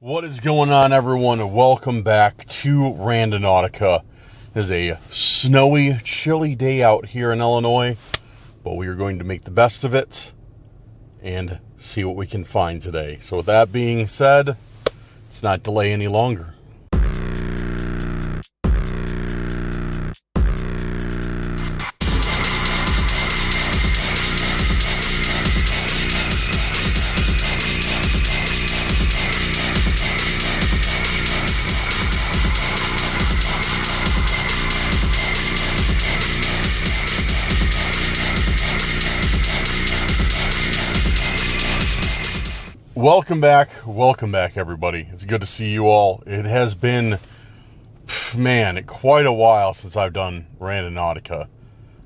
What is going on, everyone? Welcome back to Randonautica. It is a snowy, chilly day out here in Illinois, but we are going to make the best of it and see what we can find today. So with that being said, let's not delay any longer. Welcome back, everybody. It's good to see you all. It has been, quite a while since I've done Randonautica.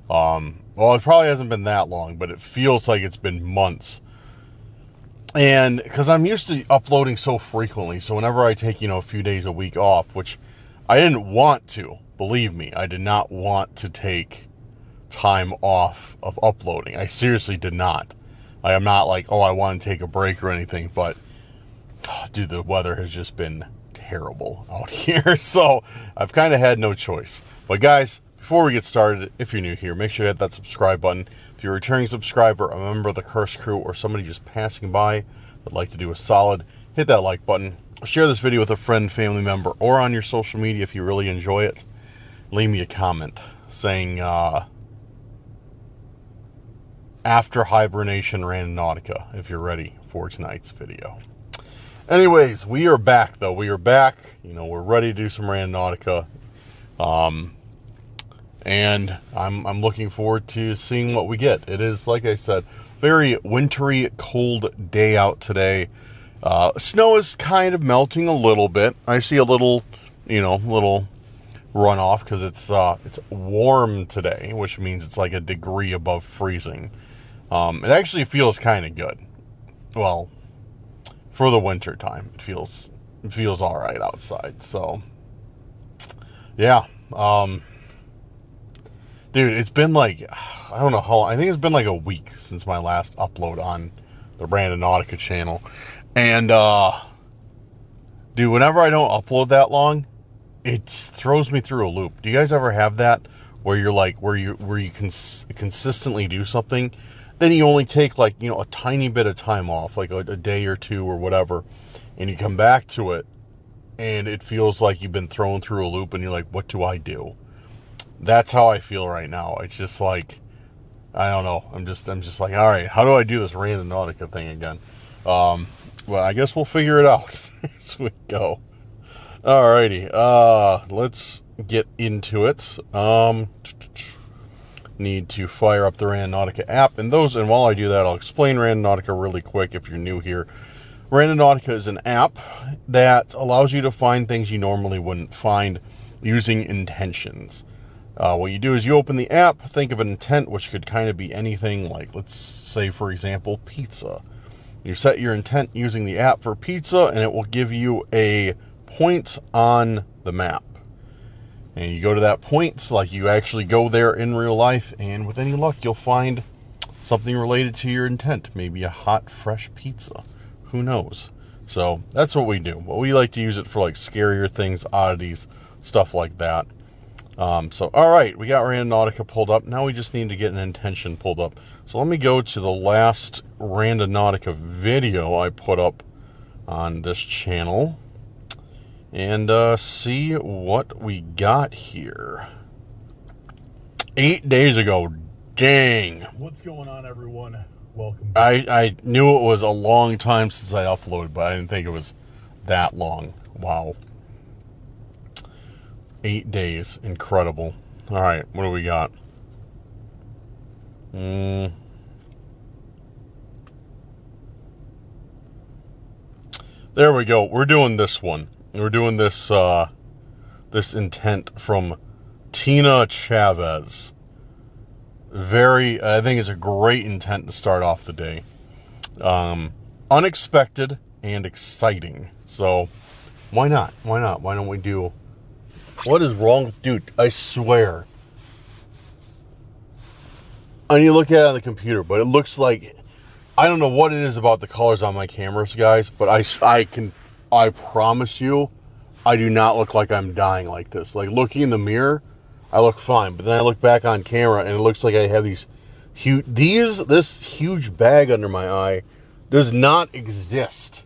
Well, it probably hasn't been that long, but it feels like it's been months. And because I'm used to uploading so frequently, so whenever I take, a few days a week off, which I didn't want to, believe me, I did not want to take time off of uploading. I seriously did not. I am not like, I want to take a break or anything, but, dude, the weather has just been terrible out here, so I've kind of had no choice. But guys, before we get started, if you're new here, make sure you hit that subscribe button. If you're a returning subscriber, a member of the Curse Crew, or somebody just passing by that'd like to do a solid, hit that like button. Share this video with a friend, family member, or on your social media if you really enjoy it. Leave me a comment saying, after hibernation Randonautica, if you're ready for tonight's video. Anyways, we are back, though. We are back. We're ready to do some Randonautica. And I'm looking forward to seeing what we get. It is, like I said, very wintry, cold day out today. Snow is kind of melting a little bit. I see a little runoff because it's warm today, which means it's like a degree above freezing. It actually feels kind of good. Well, for the winter time, it feels all right outside. So, yeah. Dude, it's been like, I don't know how long. I think it's been like a week since my last upload on the Randonautica channel. And, dude, whenever I don't upload that long, it throws me through a loop. Do you guys ever have that where you're like, where you consistently do something, then you only take like, a tiny bit of time off, like a day or two or whatever, and you come back to it and it feels like you've been thrown through a loop and you're like, what do I do? That's how I feel right now. It's just like, I don't know. I'm just like, all right, how do I do this Randonautica thing again? Well, I guess we'll figure it out as we go. Alrighty, let's get into it. Need to fire up the Randonautica app, and while I do that, I'll explain Randonautica really quick if you're new here. Randonautica is an app that allows you to find things you normally wouldn't find using intentions. What you do is you open the app, think of an intent, which could kind of be anything, like, let's say, for example, pizza. You set your intent using the app for pizza, and it will give you a point on the map. And you go to that point, like you actually go there in real life, and with any luck, you'll find something related to your intent. Maybe a hot, fresh pizza. Who knows? So that's what we do. But we like to use it for like scarier things, oddities, stuff like that. So, all right, we got Randonautica pulled up. Now we just need to get an intention pulled up. So let me go to the last Randonautica video I put up on this channel and see what we got here. 8 days ago. Dang. What's going on, everyone? Welcome back. I knew it was a long time since I uploaded, but I didn't think it was that long. Wow. 8 days. Incredible. All right, what do we got? There we go. We're doing this one. We're doing this this intent from Tina Chavez. I think it's a great intent to start off the day. Unexpected and exciting. So why not? Why not? Why don't we do... What is wrong? Dude, I swear. I need to look at it on the computer, but it looks like... I don't know what it is about the colors on my cameras, guys, but I can I promise you, I do not look like I'm dying like this. Like, looking in the mirror, I look fine. But then I look back on camera, and it looks like I have this huge bag under my eye does not exist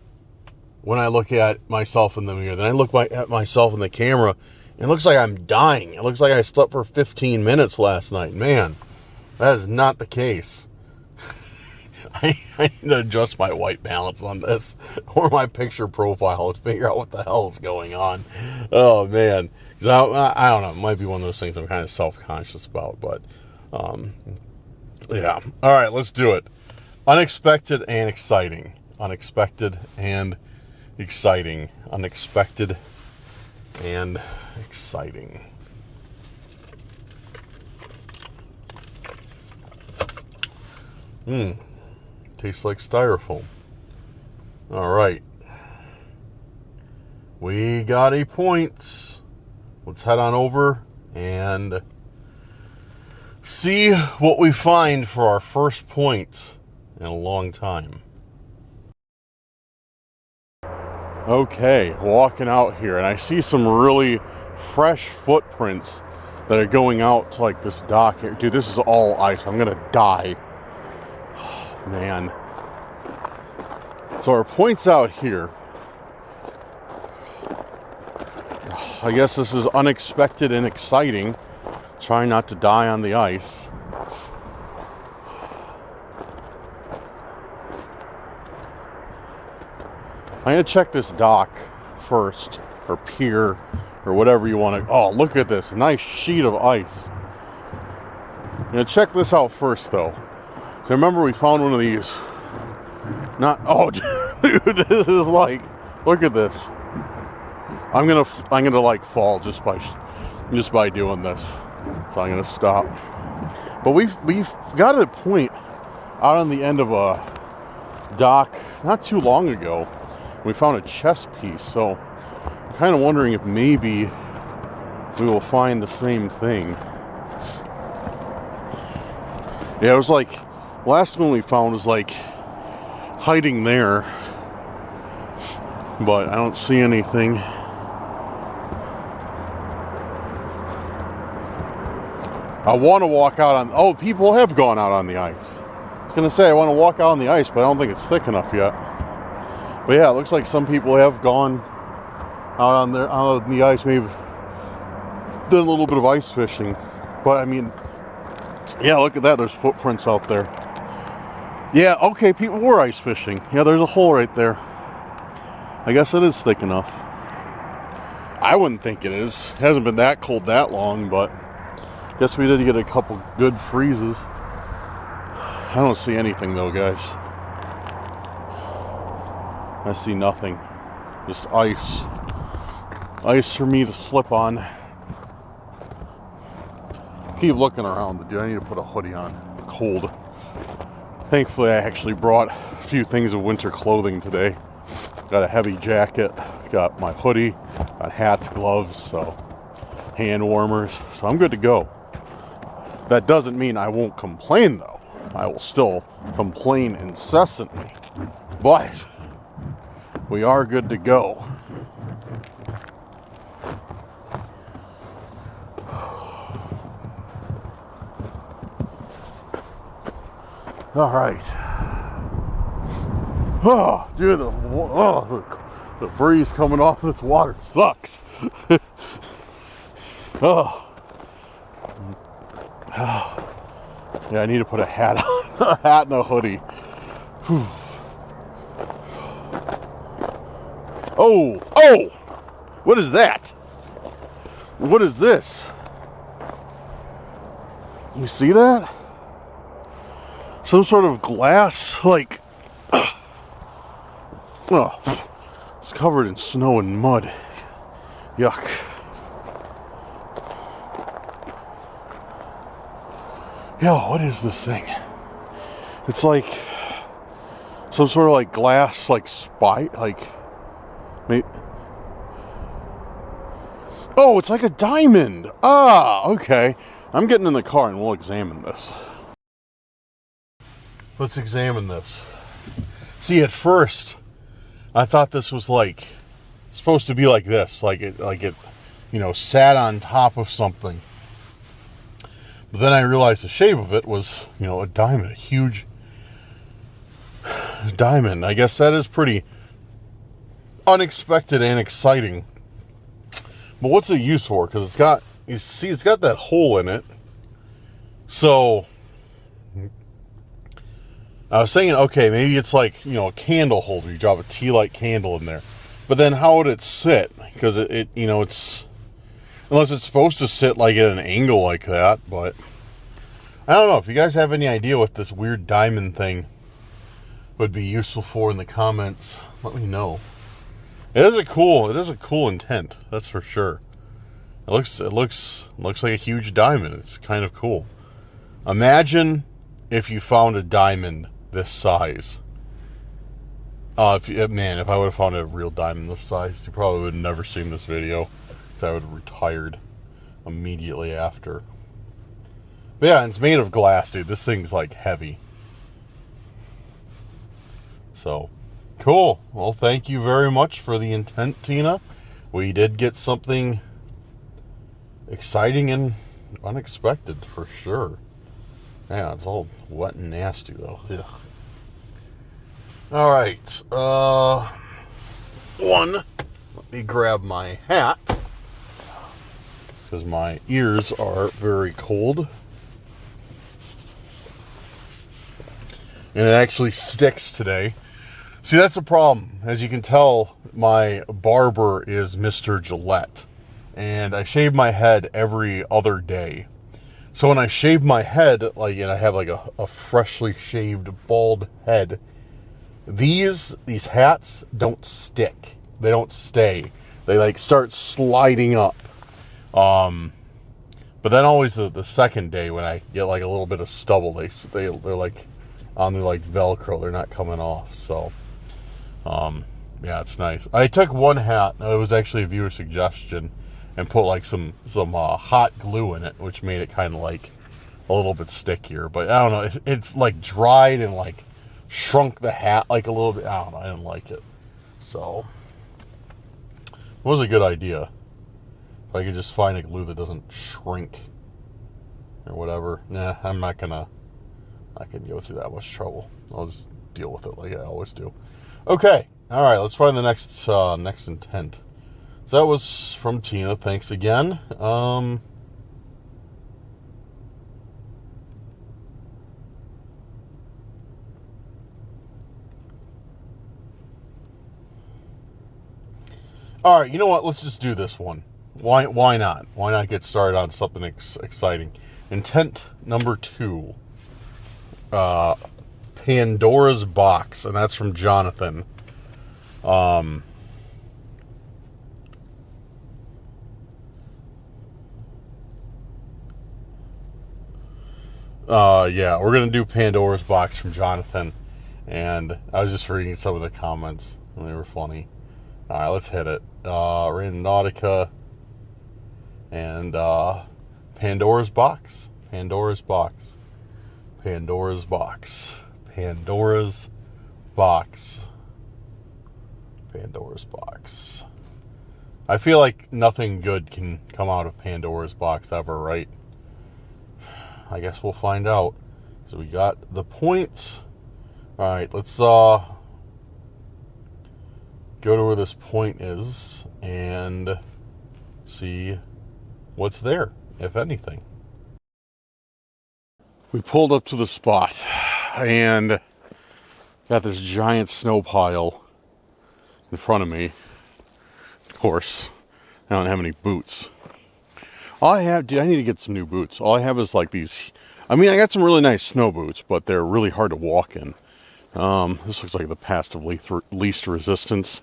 when I look at myself in the mirror. Then I look at myself in the camera, and it looks like I'm dying. It looks like I slept for 15 minutes last night. Man, that is not the case. I need to adjust my white balance on this, or my picture profile, to figure out what the hell is going on. Oh, man. Because I don't know. It might be one of those things I'm kind of self-conscious about. But, yeah. All right, let's do it. Unexpected and exciting. Unexpected and exciting. Unexpected and exciting. Tastes like styrofoam. All right. We got a point. Let's head on over and see what we find for our first point in a long time. Okay, walking out here, and I see some really fresh footprints that are going out to like this dock here. Dude, this is all ice. I'm gonna die. Man. So our point's out here. I guess this is unexpected and exciting. Trying not to die on the ice. I'm going to check this dock first, or pier, or whatever you want to... Oh, look at this. Nice sheet of ice. I'm going to check this out first, though. So remember, we found one of these. Oh, dude, this is like, look at this. I'm gonna like fall just by doing this. So I'm gonna stop. But we've got a point out on the end of a dock not too long ago. We found a chess piece. So I'm kind of wondering if maybe we will find the same thing. Yeah, it was like, last one we found was like hiding there, but I don't see anything. I want to walk out on... Oh, people have gone out on the ice. I was going to say, I want to walk out on the ice, but I don't think it's thick enough yet. But yeah, it looks like some people have gone out on the ice, maybe done a little bit of ice fishing. But I mean, yeah, look at that. There's footprints out there. Yeah, okay, people were ice fishing. Yeah, there's a hole right there. I guess it is thick enough. I wouldn't think it is. It hasn't been that cold that long, but I guess we did get a couple good freezes. I don't see anything though, guys. I see nothing. Just ice. Ice for me to slip on. Keep looking around, dude. I need to put a hoodie on. I'm cold. Thankfully, I actually brought a few things of winter clothing today. Got a heavy jacket, got my hoodie, got hats, gloves, so hand warmers. So I'm good to go. That doesn't mean I won't complain, though. I will still complain incessantly. But we are good to go. All right. Oh, dude, the breeze coming off this water sucks. Oh. Yeah, I need to put a hat on, a hat and a hoodie. Whew. Oh! What is that? What is this? You see that? Some sort of glass, like, oh, it's covered in snow and mud. Yuck. Yo, what is this thing? It's like some sort of like glass, like maybe. Oh, it's like a diamond. Ah, okay. I'm getting in the car and we'll examine this. Let's examine this. See, at first, I thought this was like supposed to be like this, like it, you know, sat on top of something. But then I realized the shape of it was, you know, a diamond, a huge diamond. I guess that is pretty unexpected and exciting. But what's it used for? Because it's got, you see, it's got that hole in it. So I was thinking, okay, maybe it's like, you know, a candle holder. You drop a tea light candle in there. But then how would it sit? Because it you know, it's, unless it's supposed to sit like at an angle like that. But I don't know. If you guys have any idea what this weird diamond thing would be useful for in the comments, let me know. It is a cool intent, that's for sure. It looks like a huge diamond. It's kind of cool. Imagine if you found a diamond this size. If I would have found a real diamond this size, you probably would have never seen this video, because I would have retired immediately after. But yeah, it's made of glass, dude. This thing's like heavy. So, cool. Well, thank you very much for the intent, Tina. We did get something exciting and unexpected for sure. Yeah, it's all wet and nasty though. Ugh. All right. Let me grab my hat because my ears are very cold. And it actually sticks today. See, that's the problem. As you can tell, my barber is Mr. Gillette. And I shave my head every other day. So when I shave my head, like, and I have like a freshly shaved bald head, these hats don't stick. They don't stay. They like start sliding up. But then always the second day when I get like a little bit of stubble, they're like on their like Velcro. They're not coming off. So yeah, it's nice. I took one hat. It was actually a viewer suggestion, and put like some hot glue in it, which made it kind of like a little bit stickier. But I don't know. It like dried and like shrunk the hat like a little bit. I don't know. I didn't like it. So it was a good idea. If I could just find a glue that doesn't shrink or whatever. Nah, I'm not gonna go through that much trouble. I'll just deal with it like I always do. Okay, all right. Let's find the next intent. So that was from Tina. Thanks again. All right, you know what? Let's just do this one. Why not? Why not get started on something exciting? Intent number 2. Pandora's Box, and that's from Jonathan. Yeah, we're going to do Pandora's Box from Jonathan. And I was just reading some of the comments, and they were funny. All right, let's hit it. Randonautica and Pandora's Box. Pandora's Box. Pandora's Box. Pandora's Box. Pandora's Box. I feel like nothing good can come out of Pandora's Box ever, right? I guess we'll find out. So we got the points. All right, let's go to where this point is and see what's there, if anything. We pulled up to the spot and got this giant snow pile in front of me. Of course, I don't have any boots. All I have, dude, I need to get some new boots. All I have is like these. I mean, I got some really nice snow boots, but they're really hard to walk in. This looks like the path of least resistance.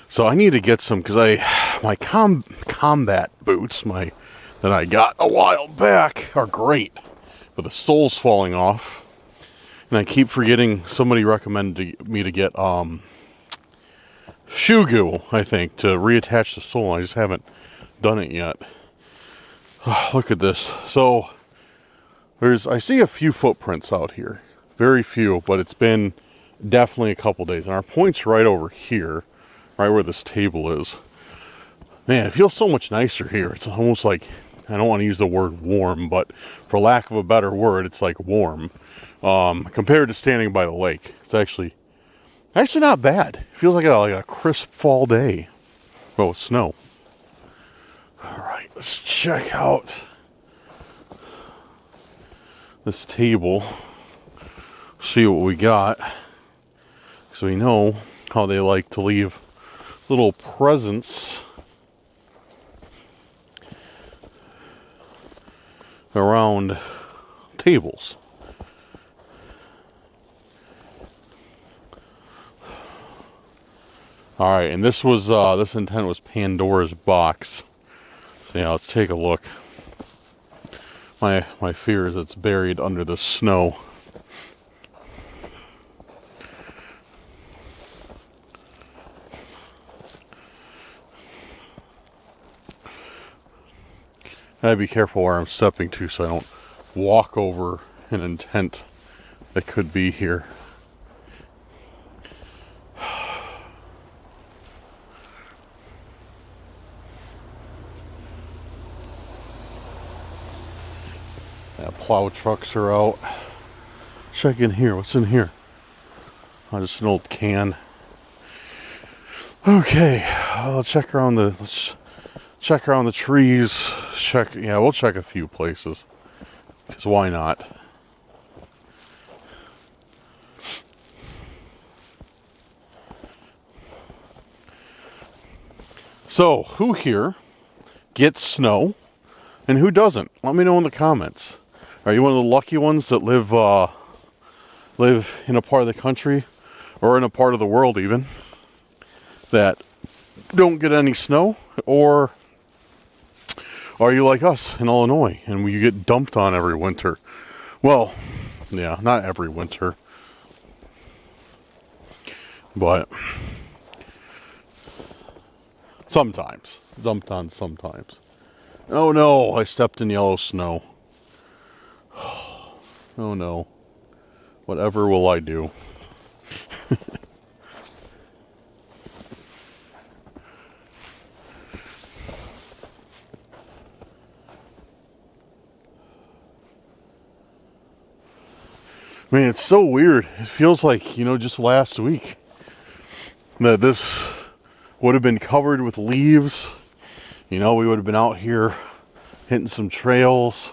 So I need to get some, because my combat boots, that I got a while back, are great, but the sole's falling off, and I keep forgetting. Somebody recommended me to get shoe goo, I think, to reattach the sole. I just haven't done it yet. Oh, look at this. So I see a few footprints out here, very few, but it's been definitely a couple days, and our point's right over here. right where this table is. Man, it feels so much nicer here. It's almost like, I don't want to use the word warm, but for lack of a better word, it's like warm. Compared to standing by the lake. It's actually not bad. It feels like a crisp fall day. Well, with snow. Alright, let's check out this table. See what we got. So we know how they like to leave little presents around tables. All right, and this intent was Pandora's box. So yeah, let's take a look. My fear is it's buried under the snow. I gotta be careful where I'm stepping to so I don't walk over an intent that could be here. Yeah, plow trucks are out. Check in here. What's in here? Oh, just an old can. Okay, let's check around the trees. We'll check a few places. Because why not? So, who here gets snow and who doesn't? Let me know in the comments. Are you one of the lucky ones that live in a part of the country or in a part of the world even that don't get any snow? Or are you like us in Illinois and you get dumped on every winter? Well, yeah, not every winter. But sometimes. Dumped on sometimes. Oh no, I stepped in yellow snow. Oh no. Whatever will I do? Man, it's so weird. It feels like, just last week that this would have been covered with leaves. We would have been out here hitting some trails,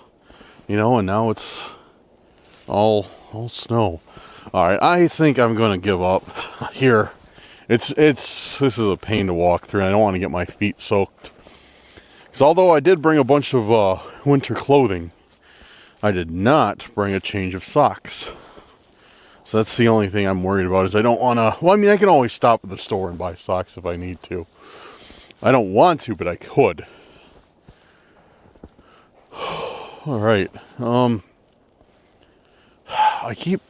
and now it's all snow. All right, I think I'm going to give up here. This is a pain to walk through. I don't want to get my feet soaked. Because although I did bring a bunch of winter clothing, I did not bring a change of socks. So that's the only thing I'm worried about is I don't want to... Well, I mean, I can always stop at the store and buy socks if I need to. I don't want to, but I could. All right. I keep...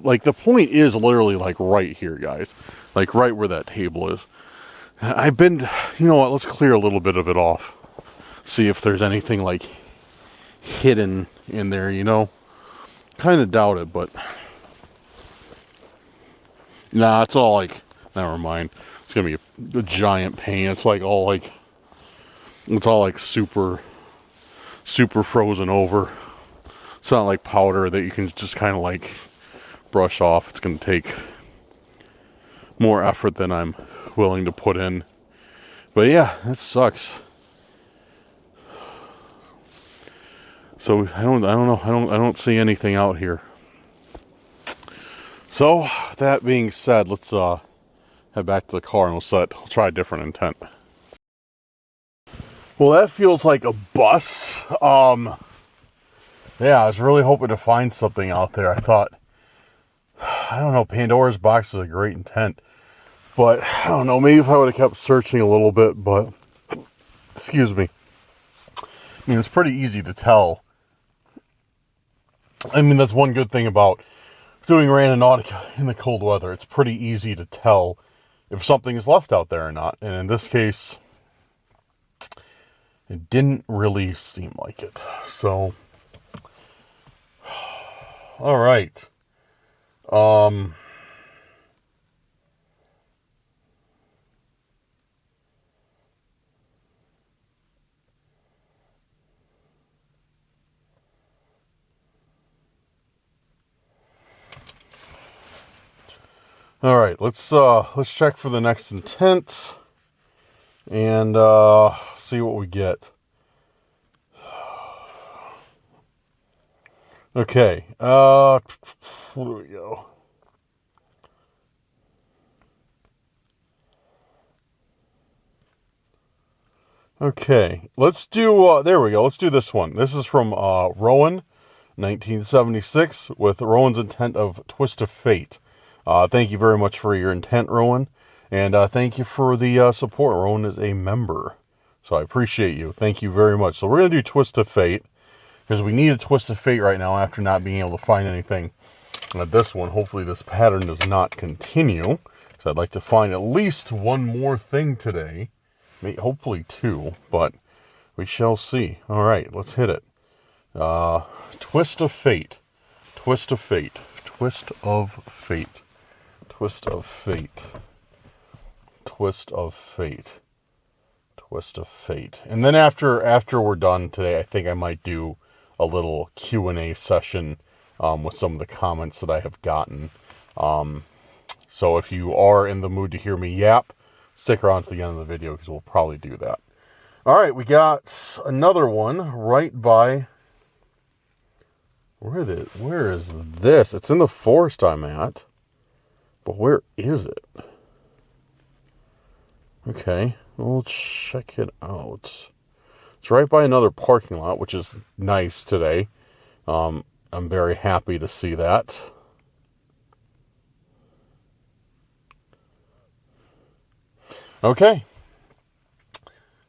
Like, the point is literally, like, right here, guys. Like, right where that table is. I've been... You know what? Let's clear a little bit of it off. See if there's anything, like, hidden in there, Kind of doubt it, but... Nah, it's all like, never mind. It's gonna be a giant pain. It's all like super frozen over. It's not like powder that you can just kind of like brush off. It's gonna take more effort than I'm willing to put in. But yeah, that sucks. So I don't know. I don't see anything out here. So, that being said, let's head back to the car and we'll try a different intent. Well, that feels like a bus. Yeah, I was really hoping to find something out there. I thought, I don't know, Pandora's box is a great intent. But, I don't know, maybe if I would have kept searching a little bit, but, excuse me. I mean, it's pretty easy to tell. I mean, that's one good thing about doing Randonautica in the cold weather. It's pretty easy to tell if something is left out there or not. And in this case, it didn't really seem like it. So, all right. All right, let's check for the next intent and see what we get. Okay, where do we go? Okay, let's do, there we go, let's do this one. This is from Rowan, 1976, with Rowan's intent of Twist of Fate. Thank you very much for your intent, Rowan, and thank you for the support. Rowan is a member, so I appreciate you. Thank you very much. So we're going to do Twist of Fate, because we need a Twist of Fate right now after not being able to find anything. This one, hopefully this pattern does not continue, so I'd like to find at least one more thing today. Hopefully two, but we shall see. All right, let's hit it. Twist of Fate. Twist of Fate. Twist of Fate. Twist of Fate. Twist of Fate. Twist of Fate. And then after we're done today, I think I might do a little Q&A session with some of the comments that I have gotten. So if you are in the mood to hear me yap, stick around to the end of the video because we'll probably do that. All right, we got another one right by... Where is this? It's in the forest I'm at. But where is it? Okay, we'll check it out. It's right by another parking lot, which is nice today. I'm very happy to see that. Okay.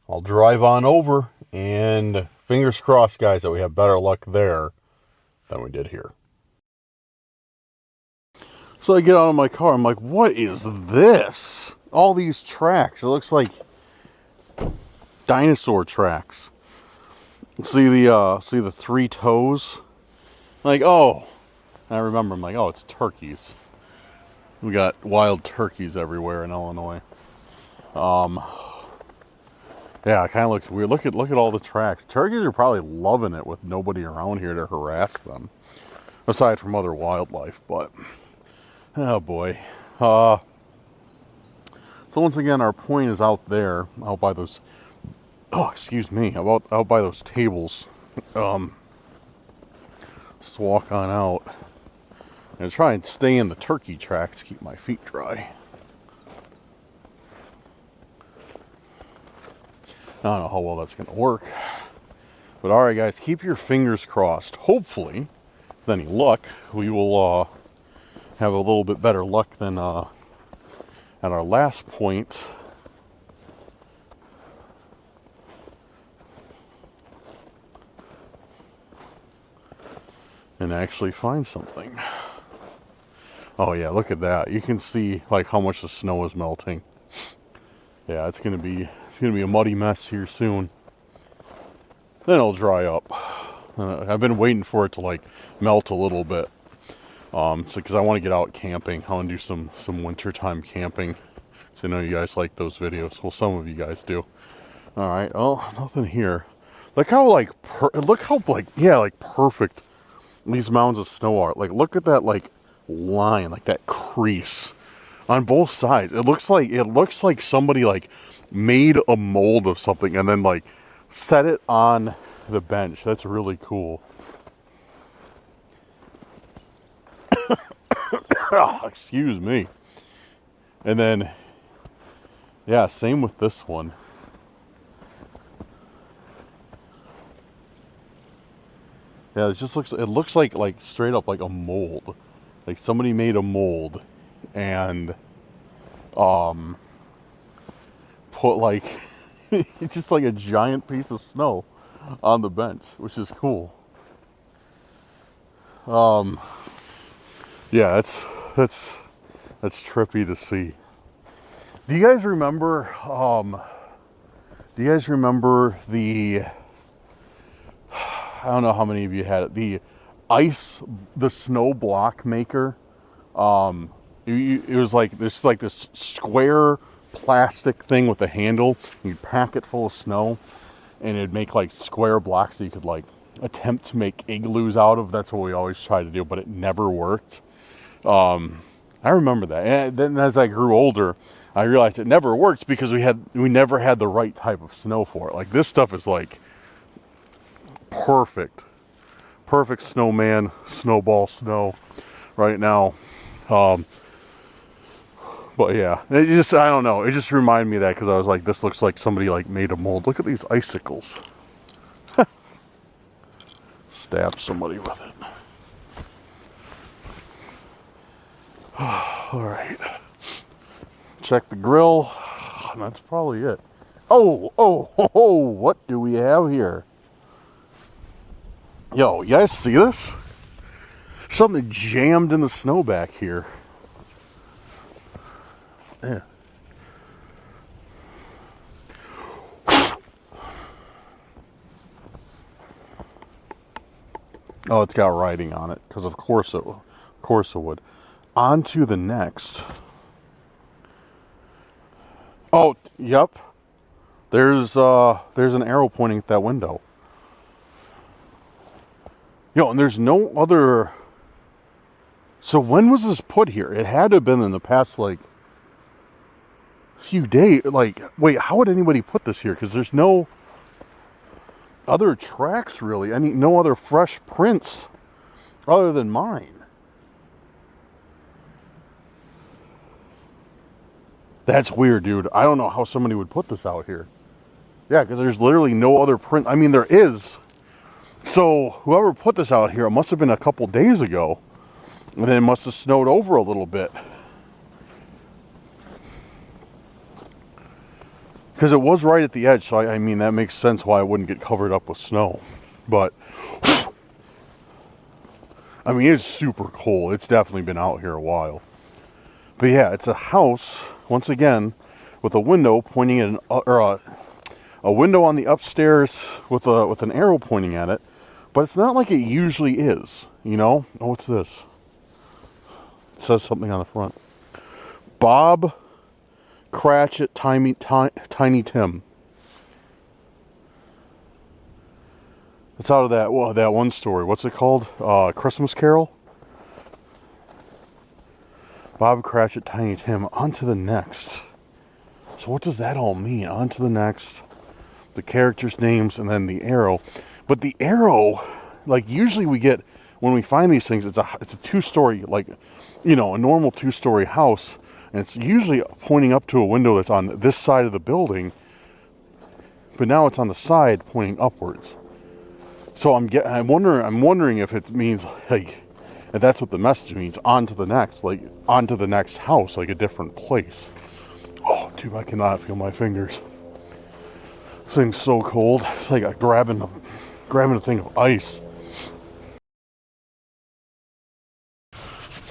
I'll drive on over, and fingers crossed, guys, that we have better luck there than we did here. So I get out of my car, I'm like, what is this? All these tracks. It looks like dinosaur tracks. See the three toes? Like, oh. I remember, I'm like, oh, it's turkeys. We got wild turkeys everywhere in Illinois. Yeah, it kind of looks weird. Look at all the tracks. Turkeys are probably loving it with nobody around here to harass them. Aside from other wildlife, but... Oh, boy. So once again, our point is out there. Out by those... Oh, excuse me. Out by those tables. Just walk on out. And try and stay in the turkey tracks to keep my feet dry. I don't know how well that's going to work. But alright guys, keep your fingers crossed. Hopefully, with any luck, we will have a little bit better luck than at our last point. And actually find something. Oh yeah, look at that. You can see like how much the snow is melting. Yeah, it's gonna be a muddy mess here soon. Then it'll dry up. I've been waiting for it to like melt a little bit. So because I want to get out camping, I want to do some wintertime camping. So I know you guys like those videos. Well, some of you guys do. All right. Oh, nothing here. Look how like perfect these mounds of snow are. Like, look at that like line, like that crease on both sides. It looks like somebody like made a mold of something and then like set it on the bench. That's really cool. Oh, excuse me. And then, yeah, same with this one. Yeah, it just looks like straight up like a mold. Like somebody made a mold and put like it's just like a giant piece of snow on the bench, which is cool. Yeah, that's trippy to see. Do you guys remember the I don't know how many of you had it, the snow block maker? It was like this square plastic thing with a handle. You'd pack it full of snow and it'd make like square blocks that you could like attempt to make igloos out of. That's what we always try to do, but it never worked. I I remember that. And then as I grew older, I realized it never worked because we never had the right type of snow for it. Like this stuff is like perfect snowman, snowball snow right now. But yeah, I don't know. It just reminded me of that because I was like, this looks like somebody like made a mold. Look at these icicles. Stab somebody with it. All right. Check the grill. And that's probably it. Oh, what do we have here? Yo, you guys see this? Something jammed in the snow back here. Yeah. Oh, it's got writing on it because of course it would. On to the next. Oh, yep. There's an arrow pointing at that window. Yo, and there's no other. So when was this put here? It had to have been in the past like few days. Like, wait, how would anybody put this here? Because there's no other tracks really. No other fresh prints other than mine. That's weird, dude. I don't know how somebody would put this out here. Yeah, because there's literally no other print. I mean, there is. So whoever put this out here, it must have been a couple days ago. And then it must have snowed over a little bit. Because it was right at the edge. So, I mean, that makes sense why it wouldn't get covered up with snow. But, I mean, it's super cold. It's definitely been out here a while. But yeah, it's a house, once again, with a window pointing at a window on the upstairs with an arrow pointing at it. But it's not like it usually is, you know? Oh, what's this? It says something on the front. Bob Cratchit Tiny Tim. It's out of that one story. What's it called? Christmas Carol? Bob Cratchit, Tiny Tim. On to the next. So what does that all mean? On to the next. The characters' names and then the arrow. But the arrow, like usually we get, when we find these things, it's a two-story, like, you know, a normal two-story house. And it's usually pointing up to a window that's on this side of the building. But now it's on the side pointing upwards. So I'm wondering if it means like, and that's what the message means, on to the next, like on to the next house, like a different place. Oh, dude, I cannot feel my fingers. This thing's so cold. It's like grabbing a thing of ice.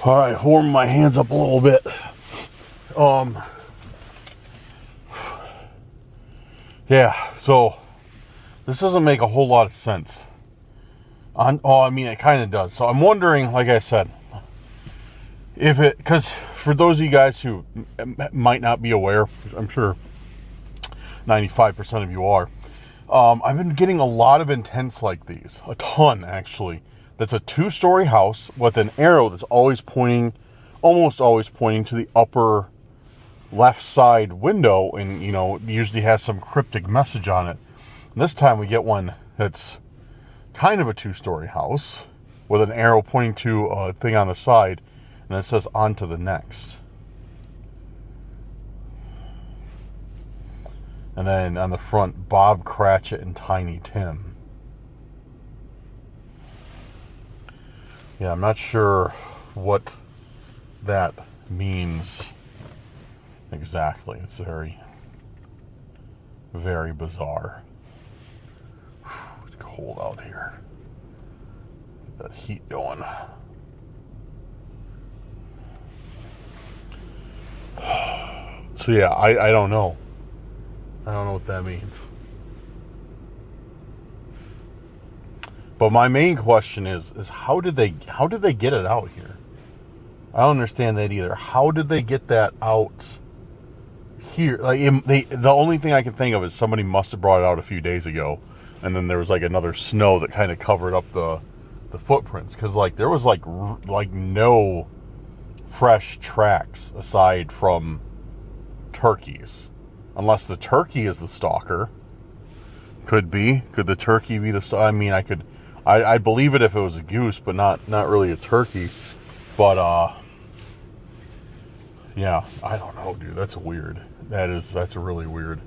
All right, warm my hands up a little bit. Yeah, so this doesn't make a whole lot of sense. I mean, it kind of does. So I'm wondering, like I said, because for those of you guys who might not be aware, I'm sure 95% of you are, I've been getting a lot of intents like these, a ton actually. That's a two-story house with an arrow that's almost always pointing to the upper left side window, and you know, usually has some cryptic message on it. And this time we get one that's kind of a two-story house with an arrow pointing to a thing on the side, and it says on to the next. And then on the front, Bob Cratchit and Tiny Tim. Yeah, I'm not sure what that means exactly. It's very, very bizarre. It's cold out here. Get that heat going. So yeah, I don't know. I don't know what that means. But my main question is how did they get it out here? I don't understand that either. How did they get that out here? Like the only thing I can think of is somebody must have brought it out a few days ago, and then there was like another snow that kind of covered up the footprints, because like there was like no fresh tracks aside from turkeys. Unless the turkey is the stalker. Could be. Could the turkey be the stalker? I mean, I'd believe it if it was a goose, but not really a turkey. But, yeah, I don't know, dude. That's weird. That's really weird.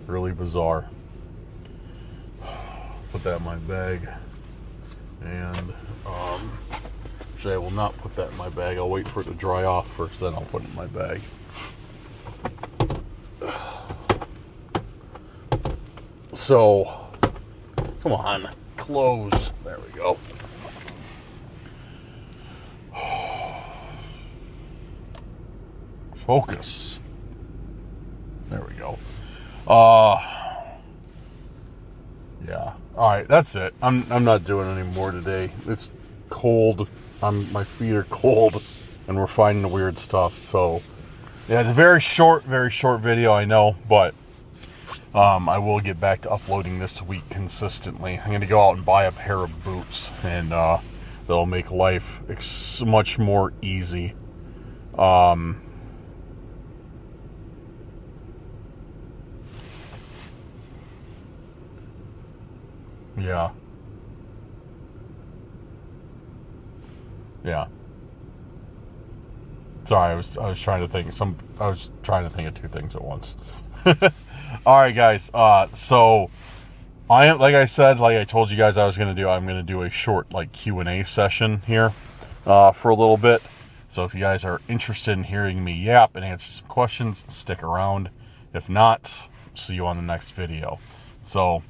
Really bizarre. Put that in my bag. And, actually, I will not put that in my bag. I'll wait for it to dry off first, then I'll put it in my bag. So, come on, close. There we go. Focus. There we go. Yeah. All right, that's it. I'm not doing any more today. It's cold. My feet are cold, and we're finding weird stuff. So, yeah, it's a very short video, I know, but I will get back to uploading this week consistently. I'm going to go out and buy a pair of boots, and that'll make life much more easy. Yeah. Yeah. Sorry, I was trying to think of two things at once. All right, guys. So like I told you guys I'm going to do a short Q&A session here for a little bit. So if you guys are interested in hearing me yap and answer some questions, stick around. If not, see you on the next video. So,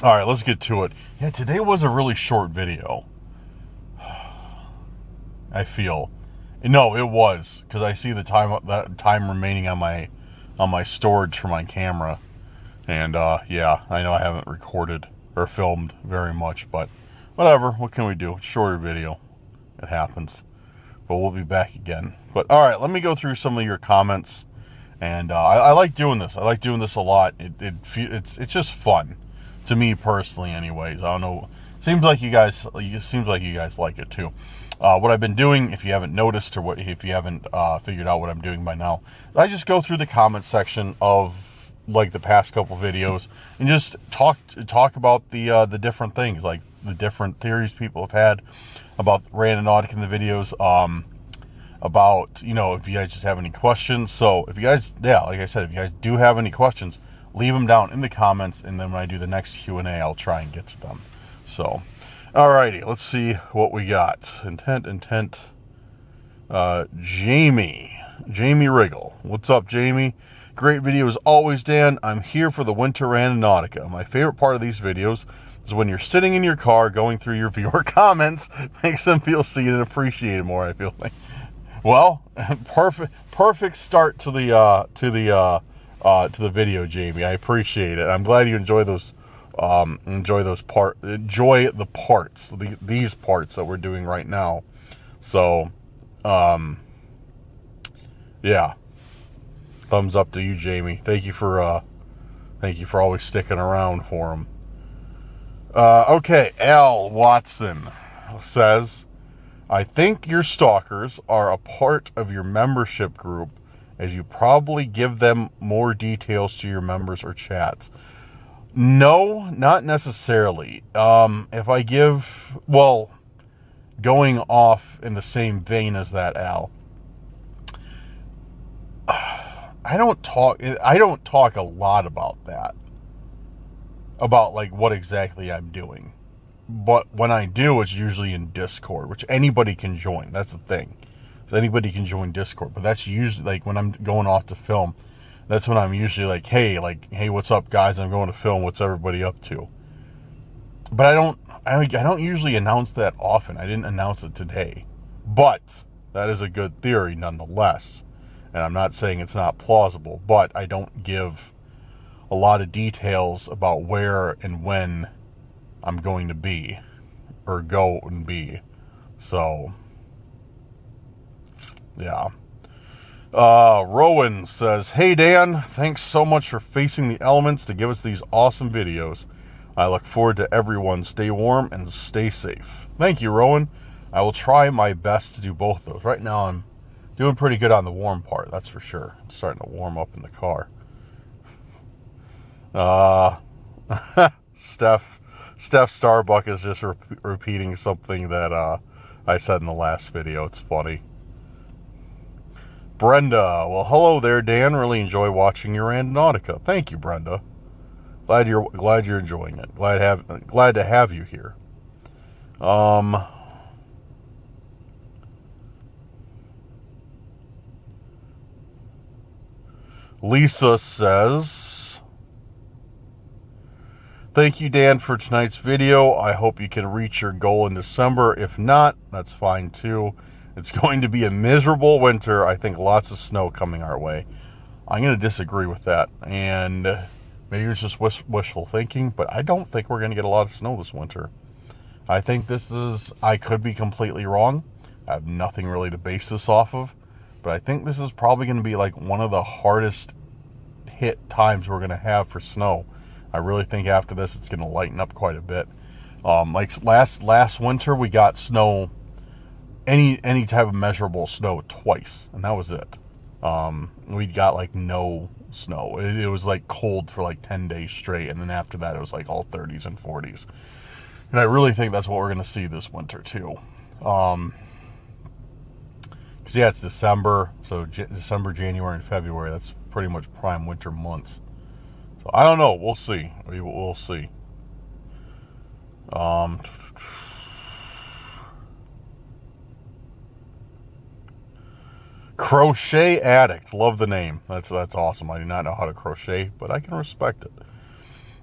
all right, let's get to it. Yeah, today was a really short video. I feel. No, it was, because I see the time remaining on my storage for my camera. And yeah, I know I haven't recorded or filmed very much, but whatever. What can we do? It's a shorter video. It happens. But we'll be back again. But all right, let me go through some of your comments. And I like doing this. I like doing this a lot. It's just fun to me personally, anyways. I don't know. Seems like you guys like it too. What I've been doing, if you haven't noticed or if you haven't figured out what I'm doing by now, I just go through the comment section of the past couple videos and just talk about the different things, like the different theories people have had about Randonautica in the videos, about, if you guys just have any questions. So if you guys, like I said, if you guys do have any questions, leave them down in the comments, and then when I do the next Q&A, I'll try and get to them. So, alrighty, let's see what we got. Intent. Jamie Riggle. What's up, Jamie? Great video as always, Dan. I'm here for the winter Randonautica. My favorite part of these videos is when you're sitting in your car going through your viewer comments. Makes them feel seen and appreciated more, I feel like. Well, perfect start to the video, Jamie. I appreciate it. I'm glad you enjoy those. Enjoy the parts. These parts that we're doing right now. So, yeah. Thumbs up to you, Jamie. Thank you for always sticking around for them. Okay, Al Watson says, I think your stalkers are a part of your membership group, as you probably give them more details to your members or chats. No, not necessarily. If I give, going off in the same vein as that, Al, I don't talk a lot about that. About what exactly I'm doing. But when I do, it's usually in Discord, which anybody can join. That's the thing. So anybody can join Discord. But that's usually when I'm going off to film. That's when I'm usually hey, what's up, guys? I'm going to film. What's everybody up to? But I don't usually announce that often. I didn't announce it today. But that is a good theory nonetheless. And I'm not saying it's not plausible, but I don't give a lot of details about where and when I'm going to be or go and be. So, yeah. Rowan says, hey Dan, thanks so much for facing the elements to give us these awesome videos. I look forward to everyone. Stay warm and stay safe. Thank you, Rowan. I will try my best to do both those. Right now Doing pretty good on the warm part, that's for sure. It's starting to warm up in the car. Steph Starbuck is just repeating something that I said in the last video. It's funny. Brenda, well, hello there, Dan. Really enjoy watching your Randonautica. Thank you, Brenda. Glad you're enjoying it. Glad to have you here. Lisa says, thank you, Dan, for tonight's video. I hope you can reach your goal in December. If not, that's fine too. It's going to be a miserable winter. I think lots of snow coming our way. I'm going to disagree with that. And maybe it's just wishful thinking, but I don't think we're going to get a lot of snow this winter. I think I could be completely wrong. I have nothing really to base this off of. But I think this is probably going to be like one of the hardest hit times we're going to have for snow. I really think after this it's going to lighten up quite a bit. Like last winter we got snow, any type of measurable snow twice, and that was it. We got like no snow. It was like cold for like 10 days straight, and then after that it was like all 30s and 40s. And I really think that's what we're going to see this winter too. Because, yeah, it's December, so December, January, and February, that's pretty much prime winter months. So, I don't know. We'll see. We'll see. Crochet Addict. Love the name. That's awesome. I do not know how to crochet, but I can respect it.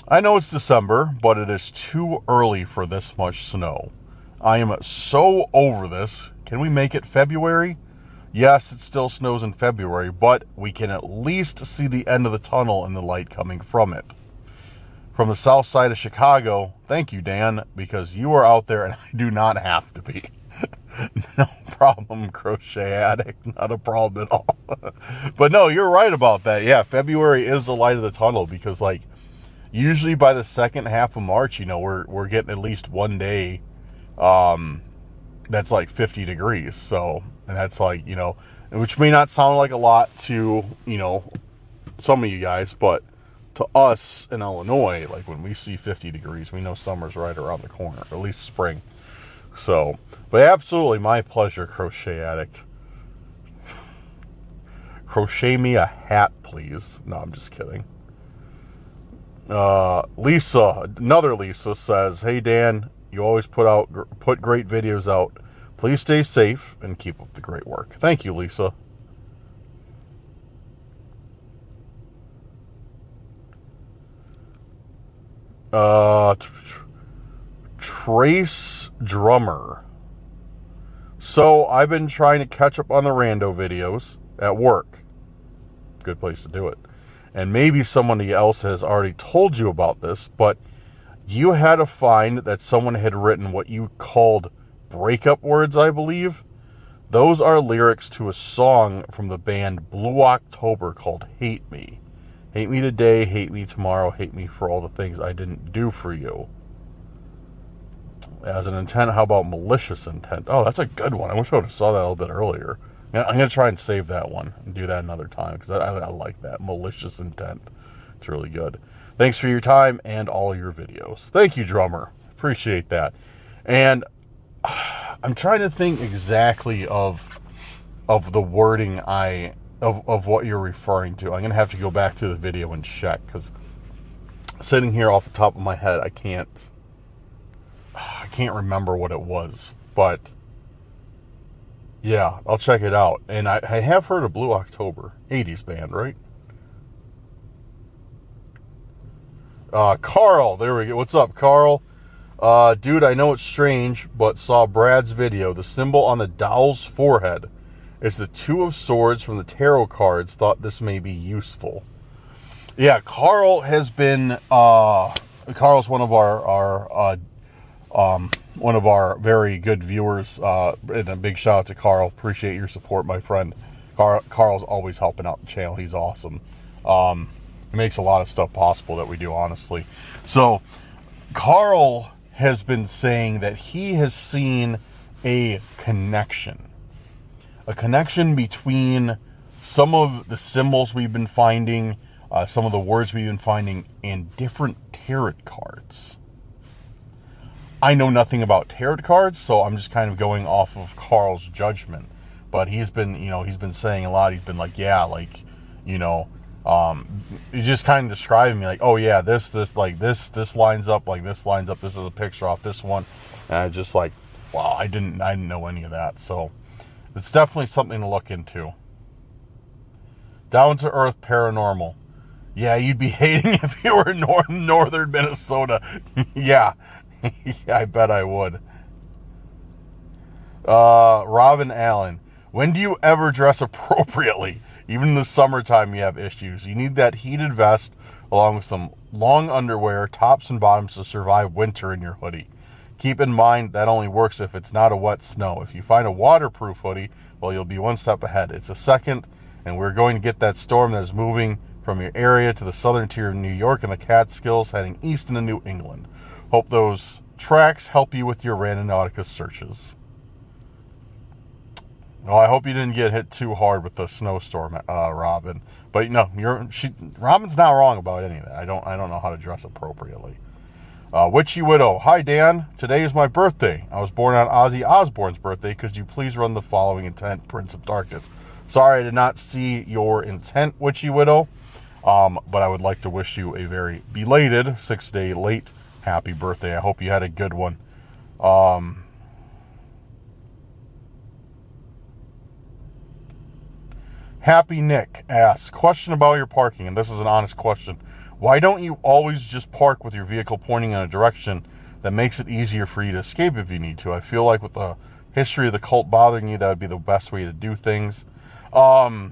I know it's December, but it is too early for this much snow. I am so over this. Can we make it February? Yes, it still snows in February, but we can at least see the end of the tunnel and the light coming from it. From the south side of Chicago, thank you, Dan, because you are out there and I do not have to be. No problem, Crochet Addict. Not a problem at all. But no, you're right about that. Yeah, February is the light of the tunnel because, like, usually by the second half of March, you know, we're getting at least one day that's like 50 degrees. So, and that's like, you know, which may not sound like a lot to, you know, some of you guys, but to us in Illinois, like when we see 50 degrees, we know summer's right around the corner, or at least spring. So, but absolutely my pleasure, Crochet Addict. Crochet me a hat, please. No, I'm just kidding. Lisa, another Lisa says, hey Dan, you always put great videos out. Please stay safe and keep up the great work. Thank you, Lisa. Trace Drummer. So I've been trying to catch up on the rando videos at work. Good place to do it. And maybe somebody else has already told you about this, but you had to find that someone had written what you called breakup words, I believe. Those are lyrics to a song from the band Blue October called Hate Me. Hate me today, hate me tomorrow, hate me for all the things I didn't do for you. As an intent, how about malicious intent? Oh, that's a good one. I wish I would have saw that a little bit earlier. I'm going to try and save that one and do that another time because I like that. Malicious intent. It's really good. Thanks for your time and all your videos. Thank you, Drummer. Appreciate that. And I'm trying to think exactly of the wording of what you're referring to. I'm going to have to go back to the video and check because sitting here off the top of my head, I can't remember what it was. But yeah, I'll check it out. And I have heard of Blue October, 80s band, right? Karl, there we go. What's up, Karl? Dude, I know it's strange, but saw Brad's video. The symbol on the doll's forehead is the Two of Swords from the tarot cards. Thought this may be useful. Yeah, Karl has been, Karl's one of our very good viewers, and a big shout out to Karl. Appreciate your support, my friend. Karl's always helping out the channel. He's awesome. He makes a lot of stuff possible that we do, honestly. So, Karl has been saying that he has seen a connection. a connection between some of the symbols we've been finding, some of the words we've been finding, and different tarot cards. I know nothing about tarot cards, so I'm just kind of going off of Karl's judgment. But he's been saying a lot. He's been like, yeah, like, he's just kind of describing me like, oh yeah, this lines up, like this lines up. This is a picture off this one, and I just like, wow, I didn't know any of that. So it's definitely something to look into. Down to earth paranormal. Yeah, you'd be hating if you were in northern Minnesota. Yeah. Yeah, I bet I would. Robin Allen. When do you ever dress appropriately? Even in the summertime you have issues. You need that heated vest along with some long underwear, tops and bottoms to survive winter in your hoodie. Keep in mind that only works if it's not a wet snow. If you find a waterproof hoodie, well, you'll be one step ahead. It's a second, and we're going to get that storm that is moving from your area to the southern tier of New York and the Catskills heading east into New England. Hope those tracks help you with your Randonautica searches. Well, I hope you didn't get hit too hard with the snowstorm, Robin. But no, Robin's not wrong about any of that. I don't know how to dress appropriately. Witchy Widow. Hi, Dan. Today is my birthday. I was born on Ozzy Osbourne's birthday. Could you please run the following intent, Prince of Darkness? Sorry, I did not see your intent, Witchy Widow. But I would like to wish you a very belated 6-day late happy birthday. I hope you had a good one. Happy Nick asks, question about your parking, and this is an honest question. Why don't you always just park with your vehicle pointing in a direction that makes it easier for you to escape if you need to? I feel like with the history of the cult bothering you, that would be the best way to do things. I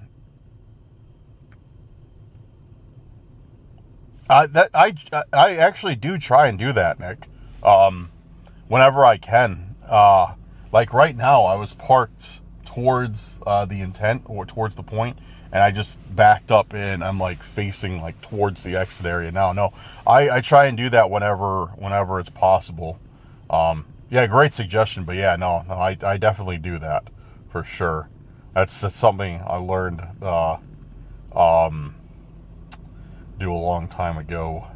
actually do try and do that, Nick. Whenever I can. Like right now, I was parked towards the intent or towards the point, and I just backed up and I'm like facing like towards the exit area now. No, I try and do that whenever it's possible. Yeah, great suggestion, but yeah, no, I definitely do that for sure. That's something I learned do a long time ago.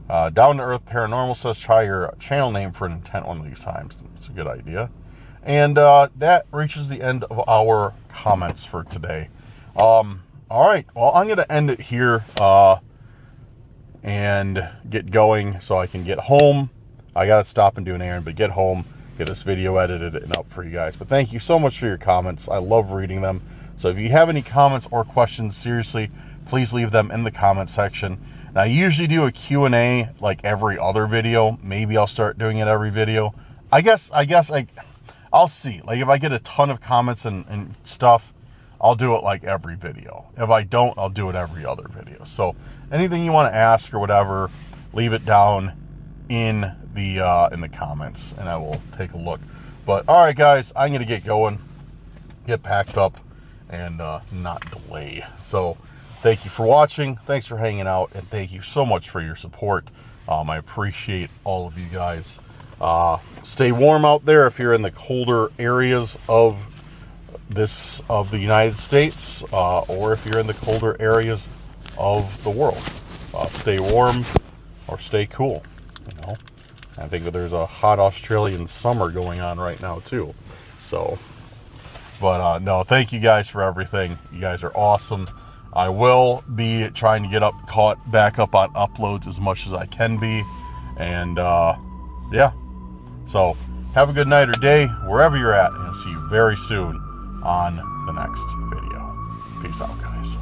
Down to Earth Paranormal says try your channel name for an intent one of these times. It's a good idea. And that reaches the end of our comments for today. All right, well, I'm going to end it here and get going so I can get home. I got to stop and do an errand, but get home, get this video edited and up for you guys. But thank you so much for your comments. I love reading them. So if you have any comments or questions, seriously, please leave them in the comment section. Now, I usually do a Q&A like every other video. Maybe I'll start doing it every video. I'll see. Like if I get a ton of comments and stuff, I'll do it like every video. If I don't, I'll do it every other video. So anything you want to ask or whatever, leave it down in the comments and I will take a look. But all right, guys, I'm going to get going, get packed up, and not delay. So thank you for watching. Thanks for hanging out, and thank you so much for your support. I appreciate all of you guys. Stay warm out there if you're in the colder areas of the United States, or if you're in the colder areas of the world. Stay warm or stay cool. I think that there's a hot Australian summer going on right now too. So, but no, thank you guys for everything. You guys are awesome. I will be trying to get caught back up on uploads as much as I can be. And yeah, so have a good night or day wherever you're at, and I'll see you very soon on the next video. Peace out, guys.